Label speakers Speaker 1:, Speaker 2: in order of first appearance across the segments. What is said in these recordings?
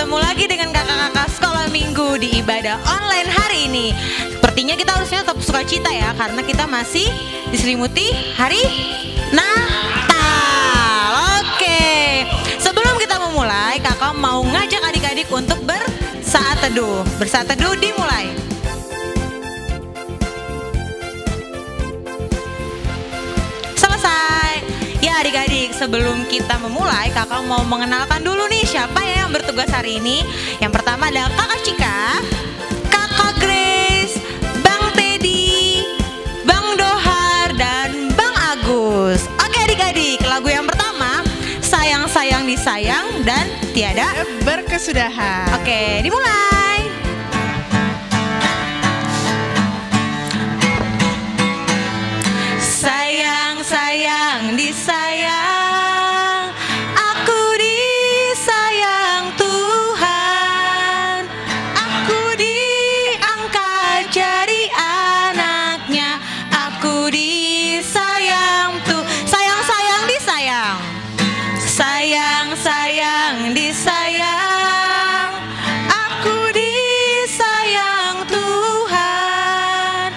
Speaker 1: Ketemu lagi dengan kakak-kakak sekolah minggu di ibadah online hari ini. Sepertinya kita harusnya tetap sukacita ya, karena kita masih diselimuti hari Natal. Oke, sebelum kita memulai, kakak mau ngajak adik-adik untuk bersaat teduh. Bersaat teduh dimulai. Ya adik-adik, sebelum kita memulai, kakak mau mengenalkan dulu nih siapa ya yang bertugas hari ini. Yang pertama adalah kakak Cika, kakak Grace, Bang Teddy, Bang Dohar, dan Bang Agus. Oke adik-adik, lagu yang pertama Sayang-sayang disayang dan tiada
Speaker 2: berkesudahan.
Speaker 1: Oke, dimulai. Sayang disayang, aku disayang Tuhan, aku diangkat jadi anaknya, aku disayang tuh. Sayang disayang, sayang disayang, aku disayang Tuhan,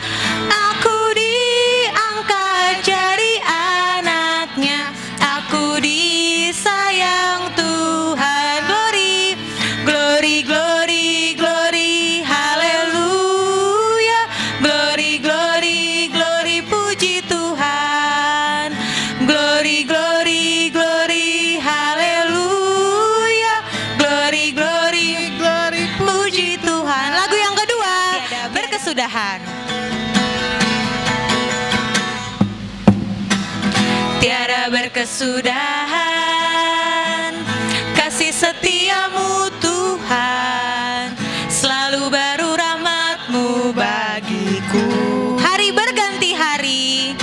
Speaker 1: aku diangkat jadi anaknya, aku disayang Tuhan. Glory, glory, glory, glory, haleluya. Glory, glory, glory, puji Tuhan. Glory, glory, glory, haleluya. Glory, glory, glory, puji Tuhan. Lagu yang kedua, berkesudahan. Tiada berkesudahan kasih setiamu Tuhan, selalu baru rahmatmu bagiku. Hari berganti hari,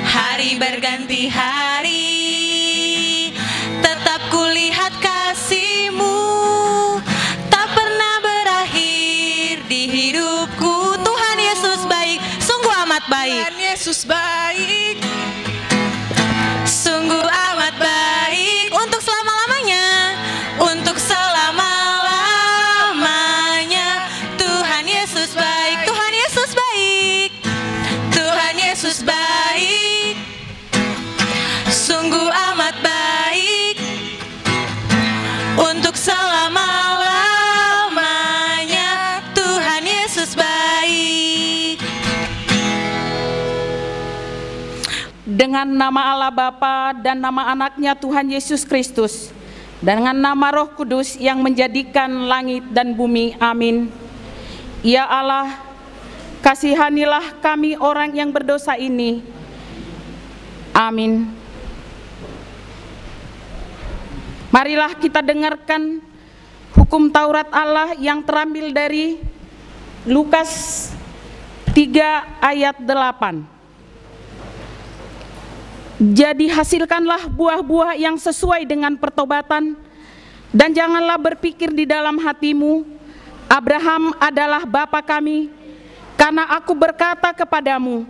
Speaker 1: hari berganti hari, tetap kulihat kasih-Mu tak pernah berakhir di hidupku. Tuhan Yesus baik, sungguh amat baik.
Speaker 2: Tuhan Yesus baik,
Speaker 1: sungguh amat baik untuk selama-lamanya, untuk selama-lamanya. Tuhan Yesus baik, Tuhan Yesus baik, Tuhan Yesus baik, sungguh amat baik untuk selama-lamanya. Tuhan Yesus baik.
Speaker 3: Dengan nama Allah Bapa dan nama anaknya Tuhan Yesus Kristus, dengan nama Roh Kudus yang menjadikan langit dan bumi. Amin. Ya Allah, kasihanilah kami orang yang berdosa ini. Amin. Marilah kita dengarkan hukum Taurat Allah yang terambil dari Lukas 3 ayat 8. Jadi hasilkanlah buah-buah yang sesuai dengan pertobatan, dan janganlah berpikir di dalam hatimu, Abraham adalah bapa kami, karena aku berkata kepadamu,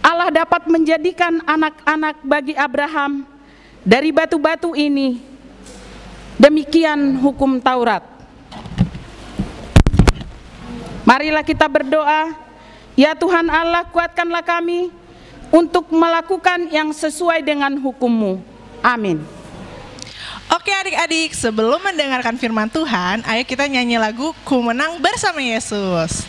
Speaker 3: Allah dapat menjadikan anak-anak bagi Abraham dari batu-batu ini. Demikian hukum Taurat. Marilah kita berdoa. Ya Tuhan Allah, kuatkanlah kami untuk melakukan yang sesuai dengan hukum-Mu. Amin.
Speaker 2: Oke adik-adik, sebelum mendengarkan firman Tuhan, ayo kita nyanyi lagu Ku Menang Bersama Yesus.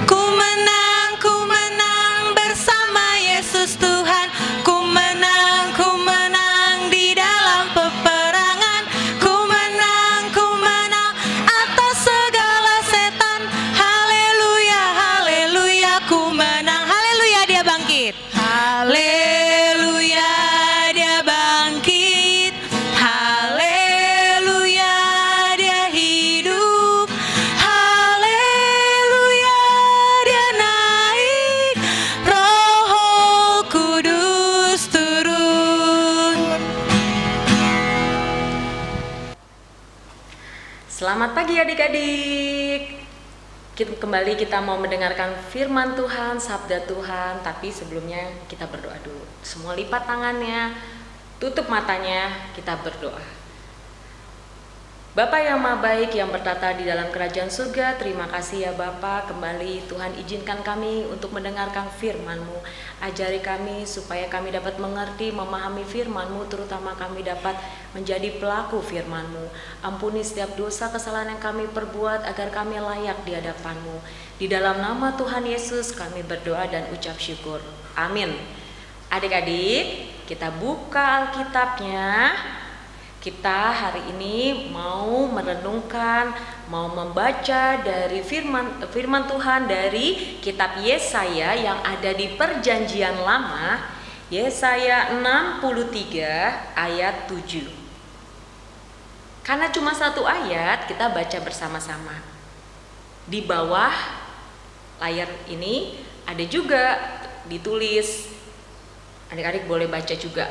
Speaker 1: Ku menang bersama Yesus Tuhan. Ku menang di dalam peperangan. Ku menang atas segala setan. Haleluya, haleluya, ku menang. Haleluya, dia bangkit. Haleluya, dia bangkit. Haleluya, dia hidup. Haleluya, dia naik. Roh Kudus turun.
Speaker 4: Selamat pagi adik-adik. Kembali kita mau mendengarkan firman Tuhan, sabda Tuhan. Tapi sebelumnya kita berdoa dulu. Semua lipat tangannya. tutup matanya, kita berdoa. Bapa yang Maha Baik yang bertata di dalam kerajaan surga, terima kasih ya Bapa, kembali Tuhan izinkan kami untuk mendengarkan firman-Mu. Ajari kami supaya kami dapat mengerti, memahami firman-Mu, terutama kami dapat menjadi pelaku firman-Mu. Ampuni setiap dosa kesalahan yang kami perbuat agar kami layak di hadapan-Mu. Di dalam nama Tuhan Yesus kami berdoa dan ucap syukur. Amin. Adik-adik, kita buka Alkitabnya. Kita hari ini mau merenungkan, mau membaca dari firman Tuhan dari kitab Yesaya yang ada di Perjanjian Lama, Yesaya 63 ayat 7. Karena cuma satu ayat, kita baca bersama-sama. Di bawah layar ini ada juga ditulis, adik-adik boleh baca juga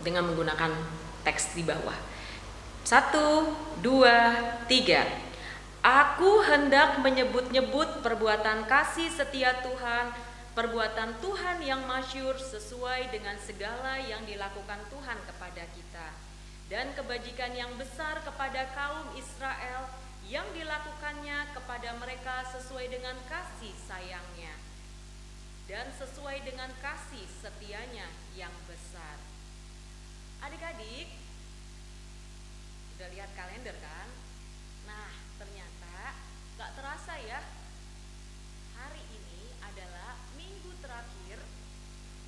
Speaker 4: dengan menggunakan teks di bawah. 1, 2, 3. Aku hendak menyebut-nyebut perbuatan kasih setia Tuhan, perbuatan Tuhan yang masyhur sesuai dengan segala yang dilakukan Tuhan kepada kita, dan kebajikan yang besar kepada kaum Israel yang dilakukannya kepada mereka sesuai dengan kasih sayangnya dan sesuai dengan kasih setianya yang besar. Adik-adik, udah lihat kalender kan? Nah, ternyata gak terasa ya, hari ini adalah minggu terakhir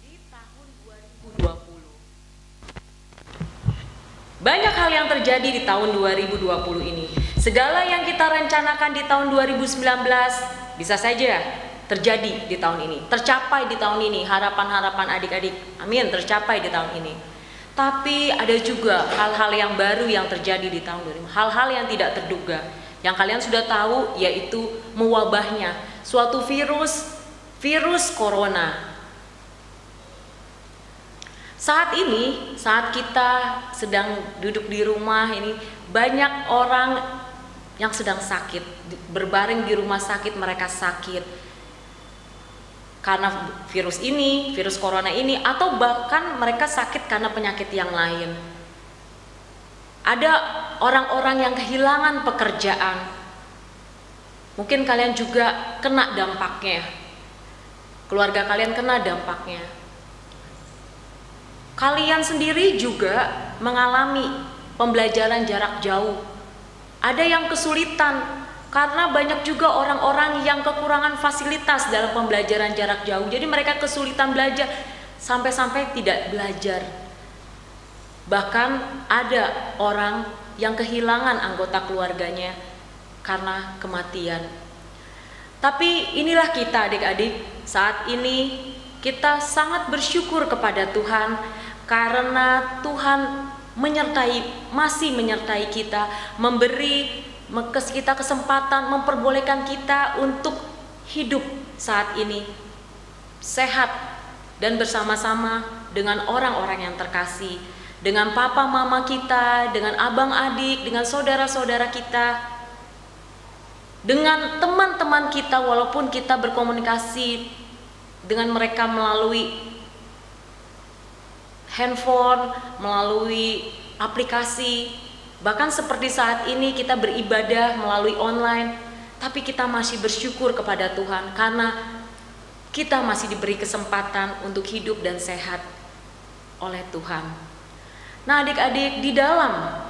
Speaker 4: di tahun 2020. Banyak hal yang terjadi di tahun 2020 ini. Segala yang kita rencanakan di tahun 2019 bisa saja terjadi di tahun ini, tercapai di tahun ini, harapan-harapan adik-adik, amin, tercapai di tahun ini. Tapi ada juga hal-hal yang baru yang terjadi di tahun 2020, hal-hal yang tidak terduga, yang kalian sudah tahu, yaitu mewabahnya suatu virus corona. Saat ini, saat kita sedang duduk di rumah ini, banyak orang yang sedang sakit, berbaring di rumah sakit, mereka sakit karena virus ini, virus corona ini, atau bahkan mereka sakit karena penyakit yang lain. Ada orang-orang yang kehilangan pekerjaan. Mungkin kalian juga kena dampaknya. Keluarga kalian kena dampaknya. Kalian sendiri juga mengalami pembelajaran jarak jauh. Ada yang kesulitan karena banyak juga orang-orang yang kekurangan fasilitas dalam pembelajaran jarak jauh. Jadi mereka kesulitan belajar, sampai-sampai tidak belajar. Bahkan ada orang yang kehilangan anggota keluarganya karena kematian. Tapi inilah kita adik-adik, saat ini kita sangat bersyukur kepada Tuhan karena Tuhan masih menyertai kita, memberi kita kesempatan, memperbolehkan kita untuk hidup saat ini sehat dan bersama-sama dengan orang-orang yang terkasih, dengan papa mama kita, dengan abang adik, dengan saudara-saudara kita, dengan teman-teman kita, walaupun kita berkomunikasi dengan mereka melalui handphone, melalui aplikasi. Bahkan seperti saat ini kita beribadah melalui online, tapi kita masih bersyukur kepada Tuhan karena kita masih diberi kesempatan untuk hidup dan sehat oleh Tuhan. Nah adik-adik, di dalam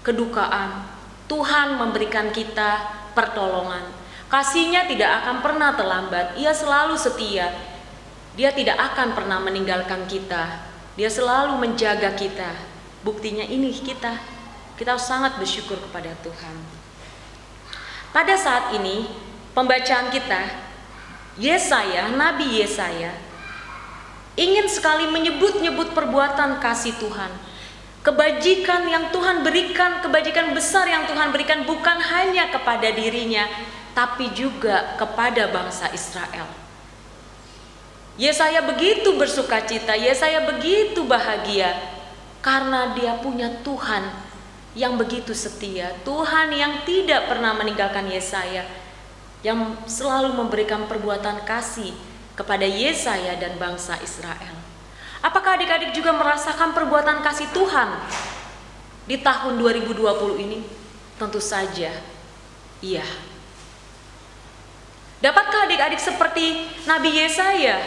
Speaker 4: kedukaan Tuhan memberikan kita pertolongan. Kasih-Nya tidak akan pernah terlambat, Ia selalu setia. Dia tidak akan pernah meninggalkan kita, Dia selalu menjaga kita. Buktinya ini kita sangat bersyukur kepada Tuhan. Pada saat ini pembacaan kita, Nabi Yesaya ingin sekali menyebut-nyebut perbuatan kasih Tuhan, kebajikan yang Tuhan berikan, kebajikan besar yang Tuhan berikan bukan hanya kepada dirinya, tapi juga kepada bangsa Israel. Yesaya begitu bersukacita, Yesaya begitu bahagia karena dia punya Tuhan yang begitu setia, Tuhan yang tidak pernah meninggalkan Yesaya, yang selalu memberikan perbuatan kasih kepada Yesaya dan bangsa Israel. Apakah adik-adik juga merasakan perbuatan kasih Tuhan di tahun 2020 ini? Tentu saja, iya. Dapatkah adik-adik seperti Nabi Yesaya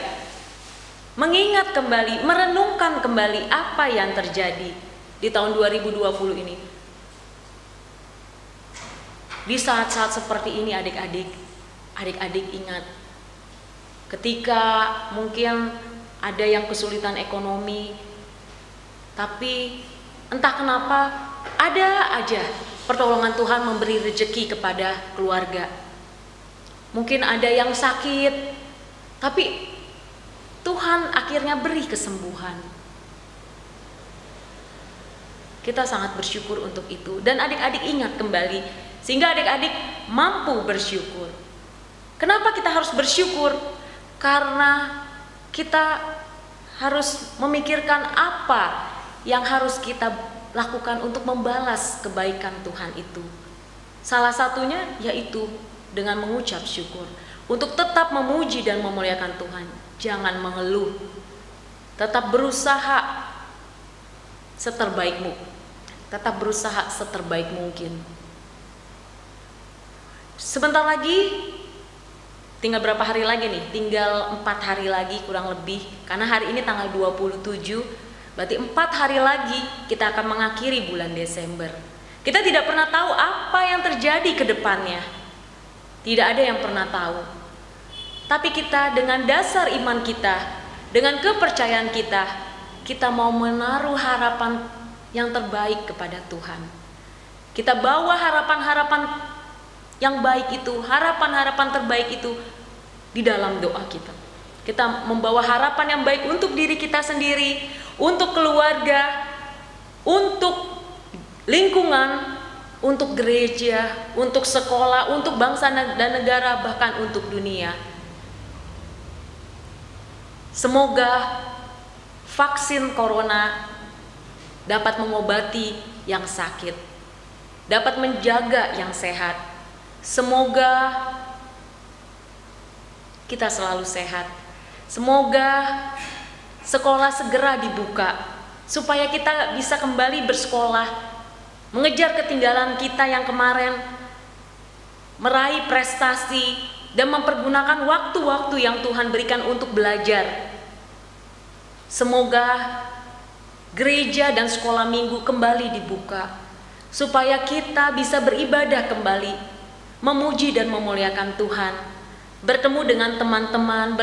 Speaker 4: mengingat kembali, merenungkan kembali apa yang terjadi di tahun 2020 ini? Di saat-saat seperti ini adik-adik ingat ketika mungkin ada yang kesulitan ekonomi, tapi entah kenapa ada aja pertolongan Tuhan memberi rezeki kepada keluarga. Mungkin ada yang sakit, tapi Tuhan akhirnya beri kesembuhan. Kita sangat bersyukur untuk itu. Dan adik-adik ingat kembali, sehingga adik-adik mampu bersyukur. Kenapa kita harus bersyukur? Karena kita harus memikirkan apa yang harus kita lakukan untuk membalas kebaikan Tuhan itu. Salah satunya yaitu dengan mengucap syukur. Untuk tetap memuji dan memuliakan Tuhan. Jangan mengeluh, tetap berusaha seterbaikmu, tetap berusaha seterbaik mungkin. Sebentar lagi, tinggal berapa hari lagi nih? Tinggal 4 hari lagi kurang lebih, karena hari ini tanggal 27, berarti 4 hari lagi kita akan mengakhiri bulan Desember. Kita tidak pernah tahu apa yang terjadi ke depannya, tidak ada yang pernah tahu. Tapi kita dengan dasar iman kita, dengan kepercayaan kita, kita mau menaruh harapan yang terbaik kepada Tuhan. Kita bawa harapan-harapan yang baik itu, harapan-harapan terbaik itu di dalam doa kita. Kita membawa harapan yang baik untuk diri kita sendiri, untuk keluarga, untuk lingkungan, untuk gereja, untuk sekolah, untuk bangsa dan negara, bahkan untuk dunia. Semoga vaksin corona dapat mengobati yang sakit, dapat menjaga yang sehat. Semoga kita selalu sehat. Semoga sekolah segera dibuka, supaya kita bisa kembali bersekolah, mengejar ketinggalan kita yang kemarin, meraih prestasi, dan mempergunakan waktu-waktu yang Tuhan berikan untuk belajar. Semoga gereja dan sekolah minggu kembali dibuka, supaya kita bisa beribadah kembali, memuji dan memuliakan Tuhan, bertemu dengan teman-teman,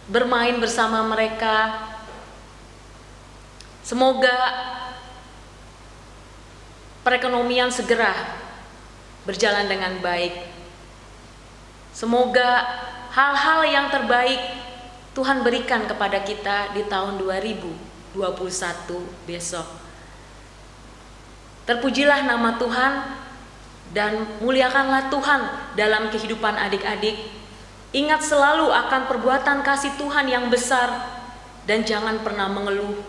Speaker 4: bermain bersama mereka. Semoga perekonomian segera berjalan dengan baik. Semoga hal-hal yang terbaik Tuhan berikan kepada kita di tahun 2021 besok. Terpujilah nama Tuhan dan muliakanlah Tuhan dalam kehidupan adik-adik. Ingat selalu akan perbuatan kasih Tuhan yang besar dan jangan pernah mengeluh.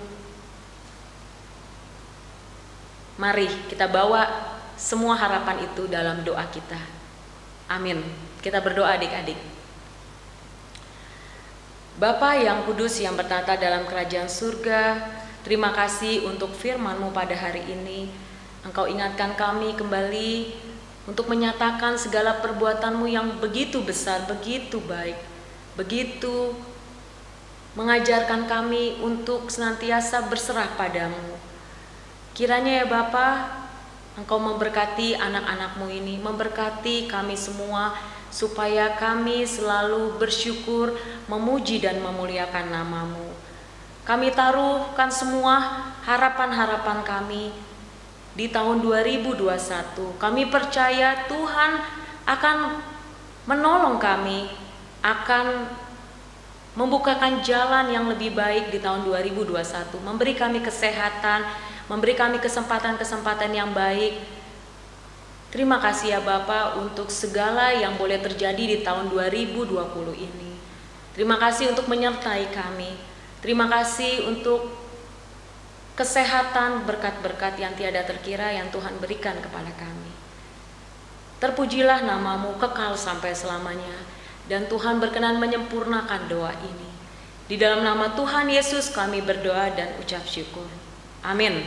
Speaker 4: Mari kita bawa semua harapan itu dalam doa kita. Amin. Kita berdoa adik-adik. Bapa yang kudus yang bertata dalam kerajaan surga, terima kasih untuk firman-Mu pada hari ini. Engkau ingatkan kami kembali untuk menyatakan segala perbuatan-Mu yang begitu besar, begitu baik, begitu mengajarkan kami untuk senantiasa berserah padamu. Kiranya ya Bapa, Engkau memberkati anak-anak-Mu ini, memberkati kami semua, supaya kami selalu bersyukur, memuji dan memuliakan nama-Mu. Kami taruhkan semua harapan-harapan kami di tahun 2021. Kami percaya Tuhan akan menolong kami, akan membukakan jalan yang lebih baik di tahun 2021, memberi kami kesehatan, memberi kami kesempatan-kesempatan yang baik. Terima kasih ya Bapa untuk segala yang boleh terjadi di tahun 2020 ini. Terima kasih untuk menyertai kami. Terima kasih untuk kesehatan, berkat-berkat yang tiada terkira yang Tuhan berikan kepada kami. Terpujilah nama-Mu kekal sampai selamanya, dan Tuhan berkenan menyempurnakan doa ini. Di dalam nama Tuhan Yesus kami berdoa dan ucap syukur. Amin.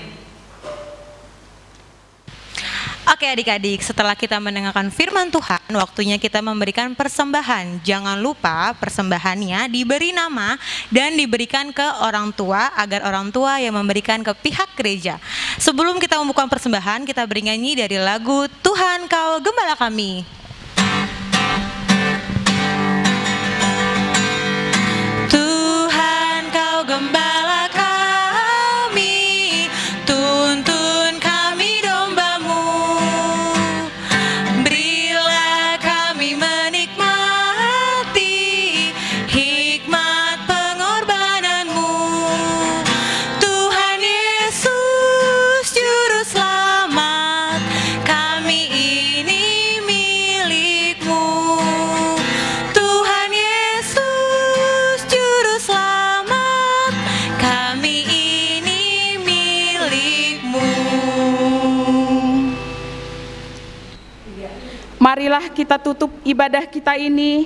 Speaker 1: Oke adik-adik, setelah kita mendengarkan firman Tuhan, waktunya kita memberikan persembahan. Jangan lupa persembahannya diberi nama dan diberikan ke orang tua, agar orang tua yang memberikan ke pihak gereja. Sebelum kita membuka persembahan, kita bernyanyi dari lagu Tuhan Kau Gembala Kami. Tuhan Kau Gembala kami, tuntun kami dombamu, berilah kami menikmati hikmat pengorbananmu. Tuhan Yesus Juru Selamat, kami ini milik-Mu. Tuhan Yesus Juru Selamat, kami ini milik-Mu.
Speaker 3: Marilah kita tutup ibadah kita ini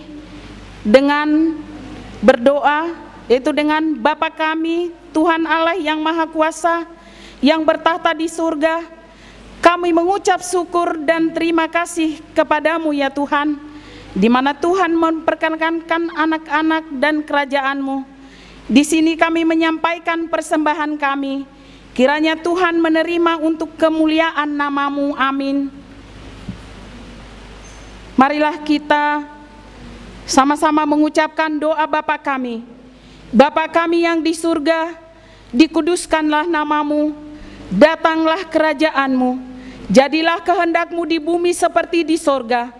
Speaker 3: dengan berdoa, yaitu dengan Bapa kami, Tuhan Allah yang Maha Kuasa, yang bertahta di surga. Kami mengucap syukur dan terima kasih kepadamu ya Tuhan, di mana Tuhan memperkenankan anak-anak dan kerajaan-Mu. Di sini kami menyampaikan persembahan kami. Kiranya Tuhan menerima untuk kemuliaan nama-Mu. Amin. Marilah kita sama-sama mengucapkan doa Bapa kami. Bapa kami yang di surga, dikuduskanlah nama-Mu, datanglah kerajaan-Mu, jadilah kehendak-Mu di bumi seperti di sorga.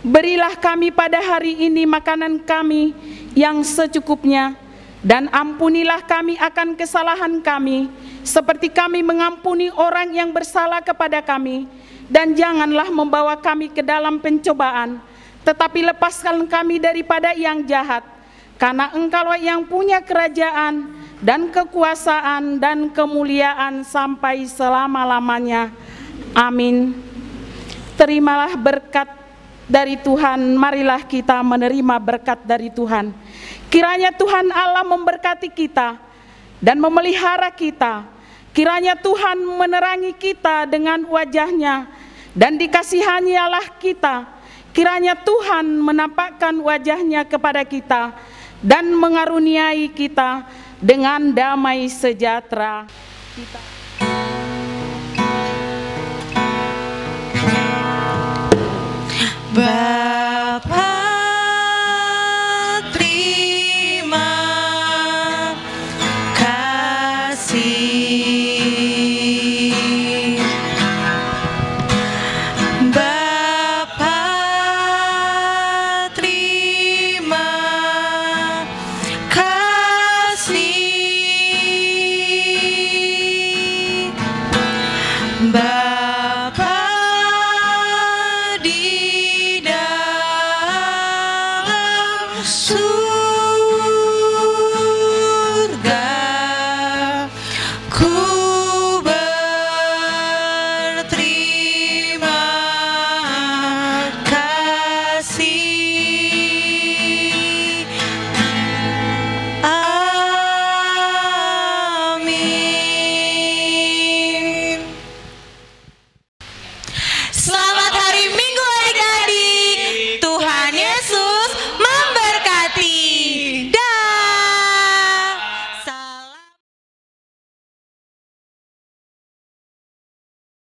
Speaker 3: Berilah kami pada hari ini makanan kami yang secukupnya, dan ampunilah kami akan kesalahan kami, seperti kami mengampuni orang yang bersalah kepada kami. Dan janganlah membawa kami ke dalam pencobaan, tetapi lepaskan kami daripada yang jahat. Karena Engkaulah yang punya kerajaan dan kekuasaan dan kemuliaan sampai selama-lamanya. Amin. Terimalah berkat dari Tuhan, marilah kita menerima berkat dari Tuhan. Kiranya Tuhan Allah memberkati kita dan memelihara kita. Kiranya Tuhan menerangi kita dengan wajah-Nya dan dikasihanialah kita. Kiranya Tuhan menampakkan wajah-Nya kepada kita dan mengaruniai kita dengan damai sejahtera.
Speaker 1: Bye.